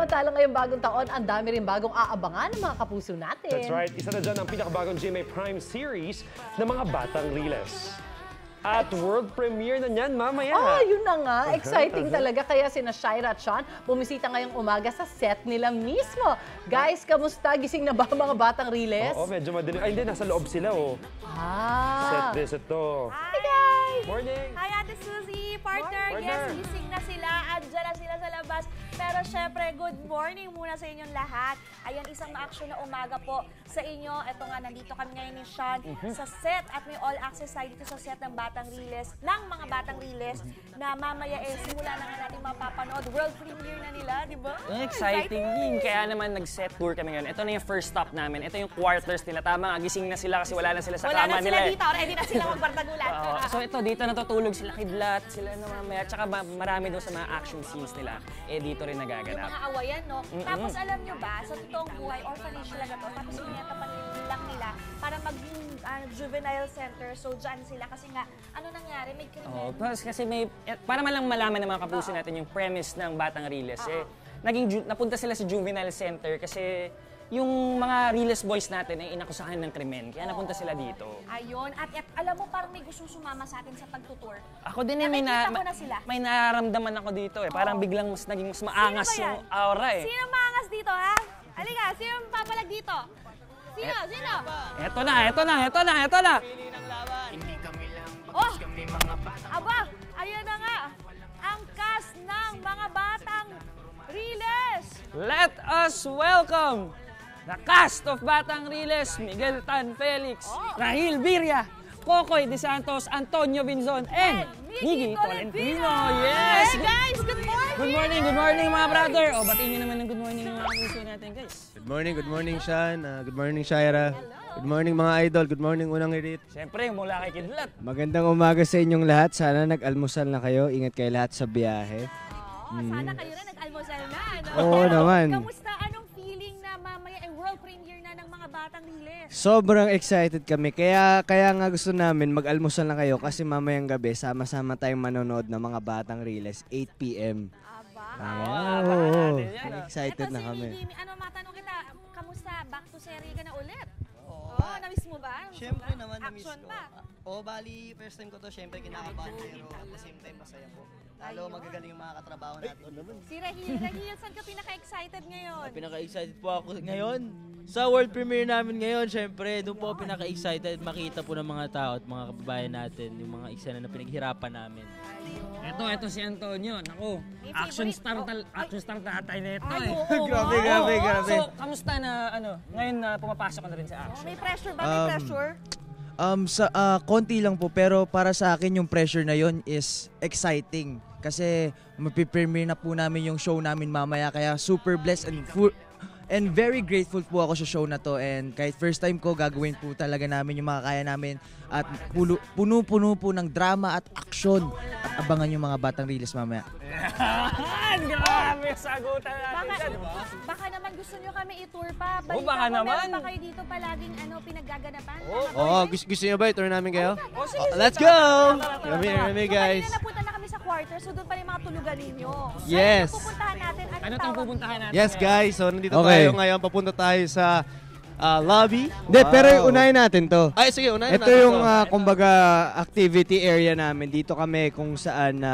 Samantala ngayong bagong taon, ang dami rin bagong aabangan ng mga kapuso natin. That's right. Isa na dyan ang pinakabagong GMA Prime series ng mga batang Riles. At world premiere na niyan mamaya. Yun na nga. Exciting talaga. Kaya sina Shaira at Sean bumisita ngayong umaga sa set nila mismo. Guys, kamusta? Gising na ba mga batang Riles? Oo, medyo madilim. Ay, hindi. Nasa loob sila, oh. Set visit to. Hi, guys! Morning! Hi, Ate Suzy! Partner, Partner. yes, gising na sila. Andiyan na sila sa labas. Pero syempre, good morning muna sa inyong lahat. Ayan, isang ma-action na umaga po sa inyo. Ito nga, nandito kami ngayon ni Sean sa set at may all-access tayo dito sa set ng Batang Riles, ng mga Batang Riles na mamaya simula na nga natin mapapanood. World premiere na nila, di ba? Exciting din. Kaya naman nag-set tour kami ngayon. Ito na yung first stop namin. Ito yung quarters nila. Tama, gising na sila kasi wala na sila sa kama nila. Wala na sila dito. Ready na sila magbardagulan. So ito, dito natutulog sila kidlat, sila na mamaya. Tsaka marami doon sa mga action scenes nila. Dito rin Yung nagaganap. mga awayan, no? Tapos alam nyo ba, sa totoong buhay, orphanage talaga to. Tapos pineta pa lang nila para maging juvenile center. So dyan sila kasi nga, ano nangyari? May krimen. Kasi para man lang malaman ng mga kapuso natin yung premise ng Batang Riles. Napunta sila sa juvenile center kasi yung mga Riles boys natin ay inakusahan ng krimen. Kaya napunta sila dito. Ayun. At alam mo, parang may gustong sumama sa atin sa pagtutour. Ako din Nakikita ko na sila. may nararamdaman ako dito eh. Parang biglang naging mas maangas yung aura eh. Sino maangas dito, ha? Halika, sino papalag dito? Sino? Sino? Ito na! Oh! Aba! Ayan na nga! Ang cast ng mga Batang Riles! Let us welcome the cast of Batang Riles, Miguel Tan Felix, Rahil Birria, Kokoy De Santos, Antonio Binzon, and Miggy Tolentino. Yes! Hey guys, good morning! Good morning mga brother! Batiin niyo naman ng good morning mga kapuso natin guys. Good morning Sean, good morning Shaira, good morning mga idol, good morning Unang Irit. Siyempre mula kay Kidlat. Magandang umaga sa inyong lahat, sana nag-almusal na kayo, ingat kayo lahat sa biyahe. Sana kayo na nag-almusal na, no? Oo naman. Kamusta? Anong feeling na mamaya ay world premiere na ng mga Batang Riles? Sobrang excited kami, kaya nga gusto namin mag-almusal na kayo kasi mamayang gabi sama-sama tayong manonood ng mga Batang Riles, 8 p.m. Excited na kami. Ito si Miggy, matanong kita, kamusta? Back to serie ka na ulit? Na-miss mo ba? Siyempre naman na-miss Action ko. pa. Bali, first time ko to, siyempre kinakabahan pero at the same time masaya po. Lalo magagaling yung mga katrabaho natin. Si Rahil, saan ka pinaka-excited ngayon? Pinaka-excited po ako ngayon. Sa world premiere namin ngayon, syempre, doon po pinaka-excited makita po ng mga tao at mga kababayan natin yung mga eksena na pinaghirapan namin. Ito si Antonio. Naku, action star tatay na ito eh. Grabe. So, kamusta na ngayon na pumapasok ka na rin sa action? May pressure ba? May pressure? Konti lang po pero para sa akin yung pressure na yon is exciting kasi mapipremiere na po namin yung show namin mamaya kaya super blessed and very grateful po ako sa show na to and kahit first time ko gagawin po talaga namin yung makakaya namin at puno-puno po ng drama at action at abangan yung mga Batang Riles mamaya. Grabe, sagutan natin. Baka naman gusto nyo kami i-tour pa. Baka naman. Meron pa kayo dito palaging pinaggaganapan. Gusto niyo ba i-tour namin kayo? Sige, Let's go! Kami guys. Kanina napunta na kami sa quarter, so doon pa yung mga tulugan ninyo. Yes. So, pupuntahan natin. Ano itong pupuntahan natin? Yes guys, so nandito tayo ngayon, papunta tayo sa lobby. Hindi, pero unahin natin to. Ay, sige, unahin natin. Ito yung kumbaga activity area namin. Dito kami kung saan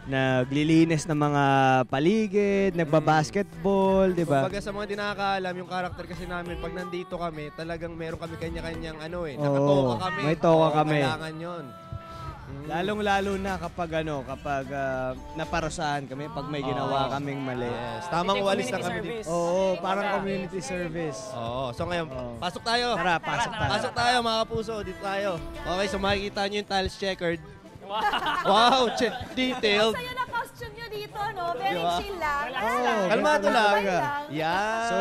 naglilinis ng mga paligid, nagbabasketball, di ba? Kumbaga sa mga di nakakaalam, yung karakter kasi namin, pag nandito kami, talagang meron kami kanya-kanyang nakatoka kami. May toka kami. Kailangan yun. Lalong-lalo na kapag naparusahan kami, pag may ginawa kaming mali. Yes, tamang walis na kami dito. Oo, parang community service. Oo, so ngayon, pasok tayo. Tara, pasok tayo. Pasok tayo mga kapuso, dito tayo. Okay, so makikita nyo yung tiles checkered. Wow, detailed. Sa'yo na costume nyo dito, no? Very chill lang. Kalmado lang. So,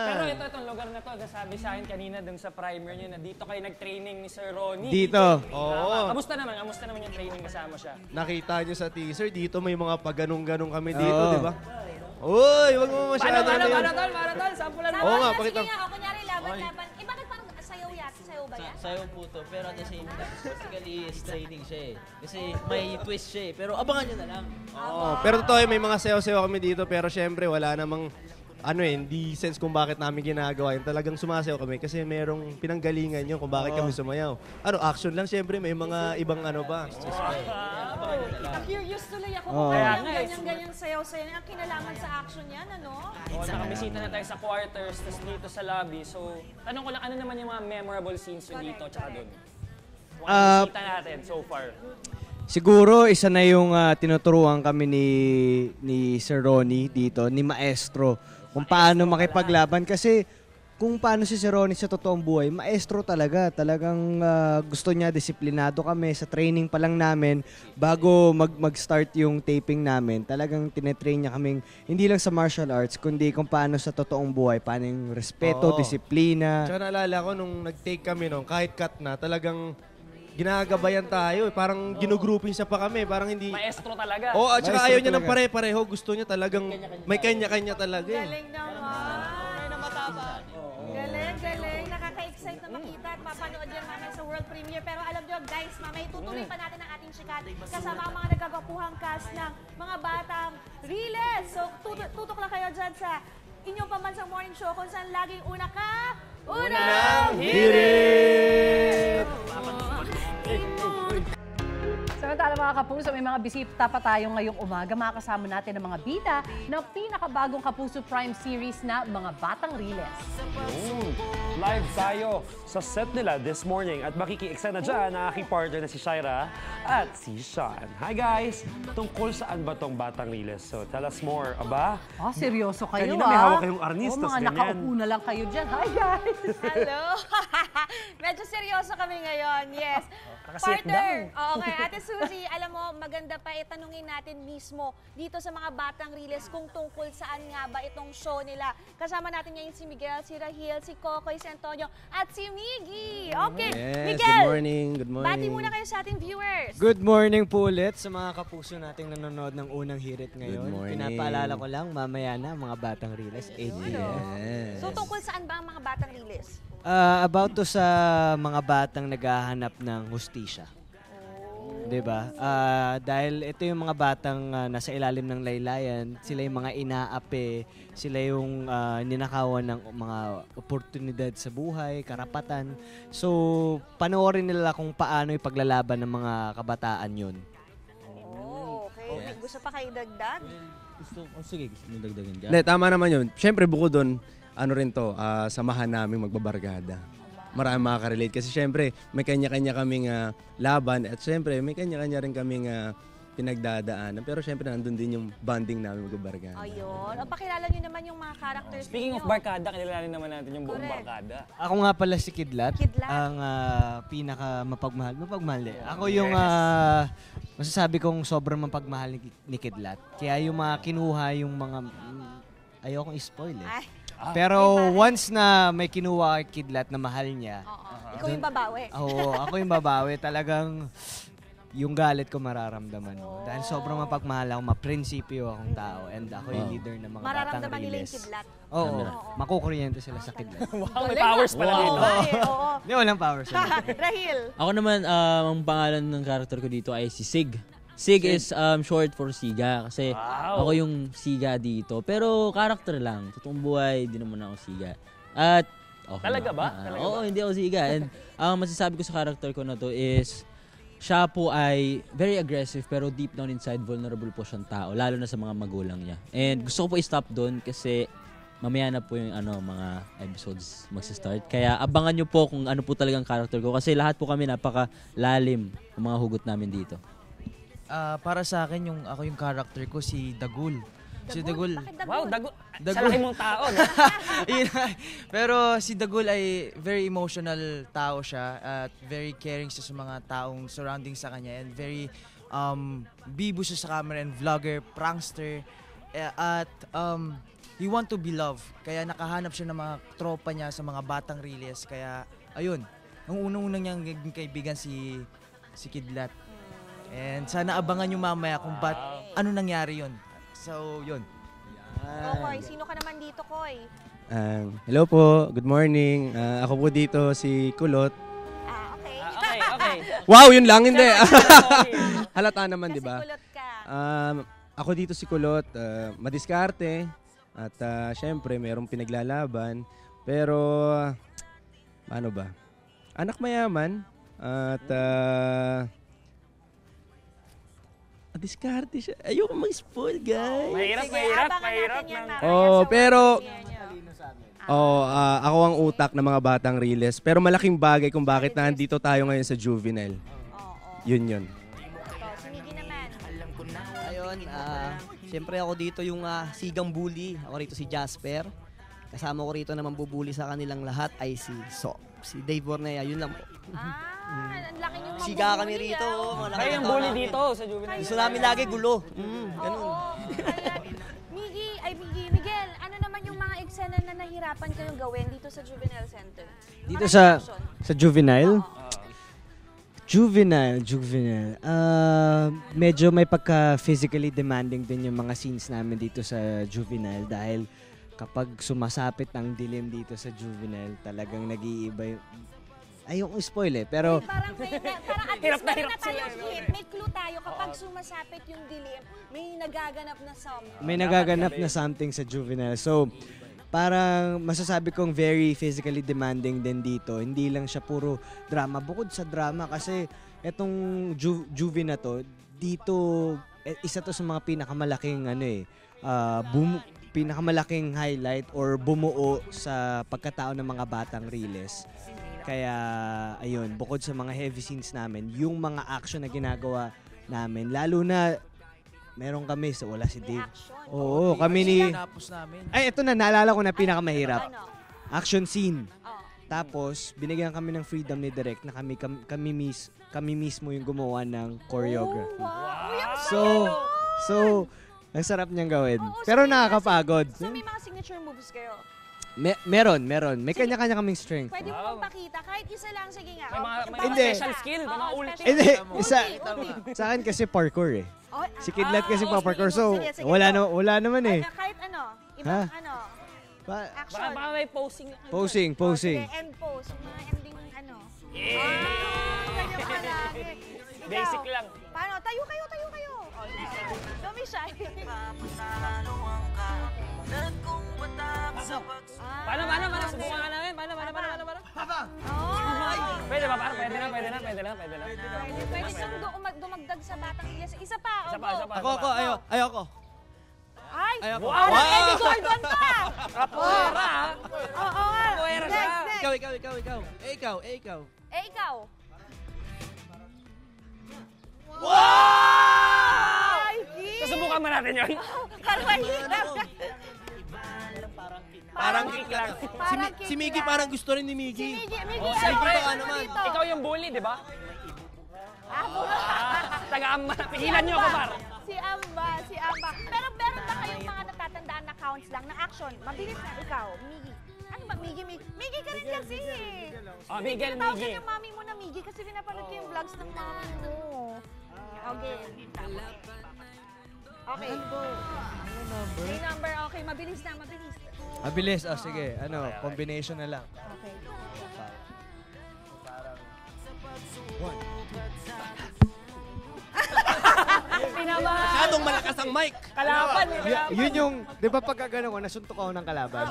pero itong lugar na to, sabi sa akin kanina dun sa primer nyo na dito kayo nag-training ni Sir Ronnie. Dito. Oo. Kamusta naman yung training kasama siya? Nakita nyo sa teaser, dito may mga pagganong-ganong kami dito, di ba? Uy, wag mo masyado na yun. Para tol, sampulan mo. Oo nga, pakita. Sige nga, kunyari laban. Bakit parang sayaw sayaw ba yan? Sayaw po to, pero at the same time, basically is training siya eh. Kasi may twist siya eh, pero abangan nyo na lang. Oo, pero totoo may mga sayaw-sayaw kami dito, pero syempre wala namang hindi sense kung bakit namin ginagawa yun. Talagang sumasayaw kami kasi merong pinanggalingan yun kung bakit kami sumayaw. Action lang syempre, may mga ibang ba. Curious tuloy ako kung kaya ganyan-ganyan sayaw-sayaw. Ang kinalaman sa action yan, ano? Nakabisita na tayo sa quarters, tapos dito sa lobby. So, tanong ko lang, ano naman yung mga memorable scenes yun dito tsaka doon? Mga bisita natin so far. Siguro isa na yung tinuturuan kami ni Sir Ronnie dito, ni Maestro, kung paano makipaglaban. Kasi kung paano si Sir Ronnie sa totoong buhay, maestro talaga. Talagang gusto niya, disiplinado kami. Sa training pa lang namin, bago mag-start yung taping namin, talagang tinetrain niya kaming, hindi lang sa martial arts, kundi kung paano sa totoong buhay, paano yung respeto, disiplina. Tsaka naalala ko nung nag-take kami kahit cut na, talagang ginagabayan tayo. Parang ginugrouping siya pa kami. Parang hindi... Maestro talaga. Oo, at saka ayaw niya ng pare-pareho. Gusto niya talagang may kanya-kanya talaga. Galing naman. Na mataba. Galing. Nakaka-excite na makita at mapanood yan mamaya sa world premiere. Pero alam nyo guys, mamaya itutuloy pa natin ang ating sikat kasama ang mga nagkagapuhang cast ng mga batang Riles. So tutok lang kayo dyan sa inyong pambansang morning show kung saan laging unang hirit! Samantala mga kapuso, may mga bisita pa tayo ngayong umaga. Makakasama natin ang mga bida ng pinakabagong Kapuso Prime series na Mga Batang Riles. Live tayo sa set nila this morning at makiki-excite na dyan ang aking partner na si Shaira at si Sean. Hi guys! Tungkol saan ba tong Batang Riles? So tell us more. Aba? Seryoso kayo Kanina may hawak kayong arnis, tas mga ganyan. nakaupo na lang kayo dyan. Hi guys! Hello! Medyo seryoso kami ngayon, yes. Naka-sit Partner, okay, Ate Suzy, alam mo, maganda pa itanungin natin mismo dito sa mga Batang Riles kung tungkol saan nga ba itong show nila. Kasama natin ngayon si Miguel, si Rahil, si Kokoy, si Antonio, at si Miggy. Okay, Yes, Miguel! good morning. Bati muna kayo sa ating viewers. Good morning po ulit sa mga kapuso nating nanonood ng unang hirit ngayon. Good morning. Pinapaalala ko lang, mamaya na mga Batang Riles, 8 p.m. So tungkol saan ba ang mga Batang Riles? About to sa mga batang naghahanap ng hustisya. Diba? Dahil ito yung mga batang nasa ilalim ng laylayan, sila yung mga inaapi, sila yung ninakawan ng mga oportunidad sa buhay, karapatan. So, panoorin nila kung paano ipaglalaban ng mga kabataan yun. Okay. Gusto pa kayo dagdag? Sige, gusto nyo dagdagan dyan. Hindi, tama naman yun. Siyempre, bukod doon, samahan namin magbabarkada. Marami makaka-relate kasi siyempre may kanya-kanya kaming laban at siyempre may kanya-kanya rin kaming pinagdadaanan. Pero siyempre nandun din yung bonding namin magbabarkada. Ayun. O pakilala nyo naman yung mga characters Speaking of ninyo. barkada, kilalanin naman natin yung buong Correct. barkada. Ako nga pala si Kidlat, Kidlat. ang pinaka mapagmahal eh. Ako yung masasabi kong sobrang mapagmahal ni Kidlat. Kaya yung mga kinuha, yung mga ayokong i-spoil eh. Ay, Pero once na may kinuha kay Kidlat na mahal niya, ikaw yung babawi. oo, ako yung babawi. Talagang yung galit ko mararamdaman mo. Dahil sobrang mapagmahal ako, maprinsipyo akong tao. And ako yung leader ng mga batang Mararamdaman nila yung Riles. Kidlat. Oo, makukuryente sila sa Kidlat. Wow, may powers pala dito. Oo. Hindi, walang powers. Rahil. Ako naman, ang pangalan ng character ko dito ay si Sig. Sig is short for Siga kasi ako yung Siga dito. Pero character lang. Totoong buhay, di naman ako Siga. At okay Talaga ba? Oo, hindi ako Siga. And ang masasabi ko sa character ko na to is siya po ay very aggressive pero deep down inside vulnerable po siyang tao. Lalo na sa mga magulang niya. And gusto ko po i-stop doon kasi mamaya na po yung mga episodes magsa-start. Kaya abangan nyo po kung ano po talagang character ko kasi lahat po kami napaka-lalim ng mga hugot namin dito. Para sa akin, ako yung character ko, si Dagul. Si Dagul. Bakit Dagul? Wow, Dagul. sa laki mong tao, no? Pero si Dagul ay very emotional tao siya at very caring siya sa mga taong surrounding sa kanya and very bibo siya sa camera and vlogger, prankster at he want to be loved. Kaya nakahanap siya ng mga tropa niya sa mga batang Riles. Kaya ayun, ang unang-unang niyang naging kaibigan si Kidlat. And sana abangan nyo mamaya kung ano nangyari yun. So, yun. Kokoy, sino ka naman dito, Koy? Hello po, good morning. Ako po dito si Kulot. Wow, yun lang, hindi. Halata naman, di ba? Kasi kulot ka. Ako dito si Kulot, madiskarte. At syempre, merong pinaglalaban. Pero, ano ba? Anak mayaman. At, diskarte siya. Ayoko mag-spoil, guys. Mahirap. Pero, ako ang utak ng mga batang Riles. Pero malaking bagay kung bakit nandito tayo ngayon sa Juvenile. Yun. Si Miggy naman. Ayun, siyempre ako dito yung sigang bully. Ako rito si Jasper. Kasama ko rito na mambubuli sa kanilang lahat ay si Dave Bornea. Yun lang po. Ang laki yung mambubuli. Siga kami rito. Kayo yung bully dito sa Juvenile. Gusto namin lagi gulo. Ganun. Miguel, ano naman yung mga eksena na nahirapan kayong gawin dito sa Juvenile Center? Dito sa Juvenile? Juvenile. Medyo may pagka-physically demanding din yung mga scenes namin dito sa Juvenile dahil kapag sumasapit ang dilim dito sa Juvenile, talagang nag-iiba yung... Ayokong spoil pero... Parang at Hirap na least hirap tayo sila. may clue tayo kapag sumasapit yung dilim, may nagaganap na something. May nagaganap na something sa Juvenile. So, parang masasabi kong very physically demanding din dito. Hindi lang siya puro drama. Bukod sa drama kasi etong Juve na to, dito, isa to sa mga pinakamalaking pinakamalaking highlight or bumuo sa pagkatao ng mga batang Riles. Kaya, ayun, bukod sa mga heavy scenes namin, yung mga action na ginagawa namin, lalo na meron kami, wala si Dave. Oo, kami ni... Ay, ito na, naalala ko na pinakamahirap. Action scene. Tapos, binigyan kami ng freedom ni Direk na kami mismo yung gumawa ng choreography. So, ang sarap niyang gawin. Pero nakakapagod. So may mga signature moves kayo? Meron. May kanya-kanya kaming strength. Pwede mo pong pakita, kahit isa lang, sige nga. May Hindi. special skill, mga ulti. Hindi, sa akin kasi parkour eh. Si Kidlat kasi pa-parkour, so wala naman eh. Kahit ano, ibang action. Baka may posing. Posing. Sige, end pose, mga ending ano. Ganyan ka lagi. Basic lang. Paano? Tayo kayo. Don't be shy. Paano? Subukan ka namin. Paano? Pwede ba? Pwede na. Pwede kang dumagdag sa batang Riles. Isa pa. Ako. Ayoko. Ay! Ayoko. Parang Eddie Gordon pa! Capoeira. Oo nga. Next. Ikaw. Ikaw. Ikaw. Wow! Ay, Gee! Susubukan ba natin yun? Parang mahirap. Parang kick lang. Si Miggy parang gusto rin ni Miggy. Miggy, Siyempre, ano dito? ikaw yung bully, di ba? Taga-amma. Pigilan niyo ako, par. Si Amba. Pero meron ba kayong mga natatandaan na counts lang na action? Mabilis na ikaw, Miggy. Ano ba, Miggy? Miggy ka rin kasi. Miguel. Tinatawag ka ng mami mo na Miggy kasi pinapanood ko yung vlogs ng mami mo. Okay. May number. Okay, mabilis na. Mabilis. Sige. Combination na lang. Okay. Masyadong malakas ang mic. Kalaban. Yun yung, di ba pagka gano'n ko, nasuntok ako ng kalaban?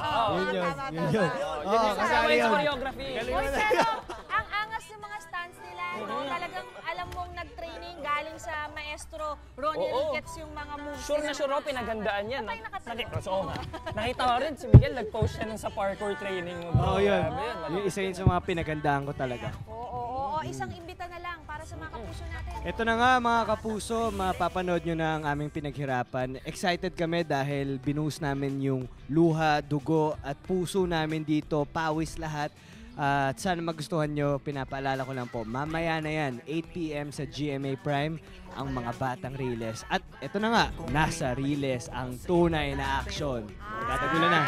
Yun. Oo, kasali yun. Choreography. Pero ang angas ng mga stunts nila, no? Talagang alam mong nag-training galing sa maestro Ronnie Ricketts yung mga moves. Sure na sure, pinagandaan yan. Patay nakatanong. Nakita ko rin si Miguel, nag-post siya sa parkour training mo. Oo, yun. Yung isa yun sa mga pinagandaan ko talaga. Oo, isang imbita na lang para sa mga kapuso natin. Ito na nga mga kapuso, mapapanood nyo na ang aming pinaghirapan. Excited kami dahil binuhos namin yung luha, dugo at puso namin dito, pawis lahat. At sana magustuhan nyo, pinapaalala ko lang po, mamaya na yan, 8 p.m. sa GMA Prime, ang mga batang Riles. At ito na nga, nasa Riles ang tunay na action. Tatagulan na.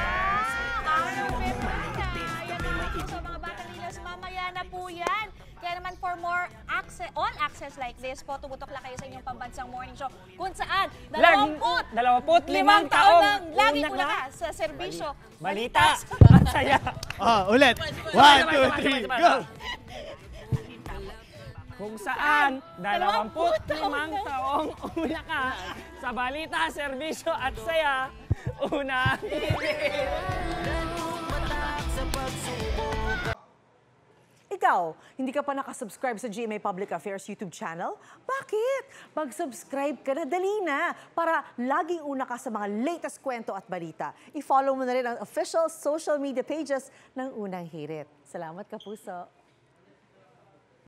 So mga batang Riles, mamaya na po yan. Kaya naman for more all access like this po, tumutok lang kayo sa inyong pambansang morning show kung saan 25 taon nang lagi po ka sa serbisyo. Balita! At saya! Ulit! 1, 2, 3, go! kung saan 25 taong una ka sa balita, serbisyo at saya, unang hirit. Ikaw, hindi ka pa nakasubscribe sa GMA Public Affairs YouTube channel? Bakit? Mag-subscribe ka na, dali na, para laging una ka sa mga latest kwento at balita. I-follow mo na rin ang official social media pages ng Unang Hirit. Salamat, Kapuso.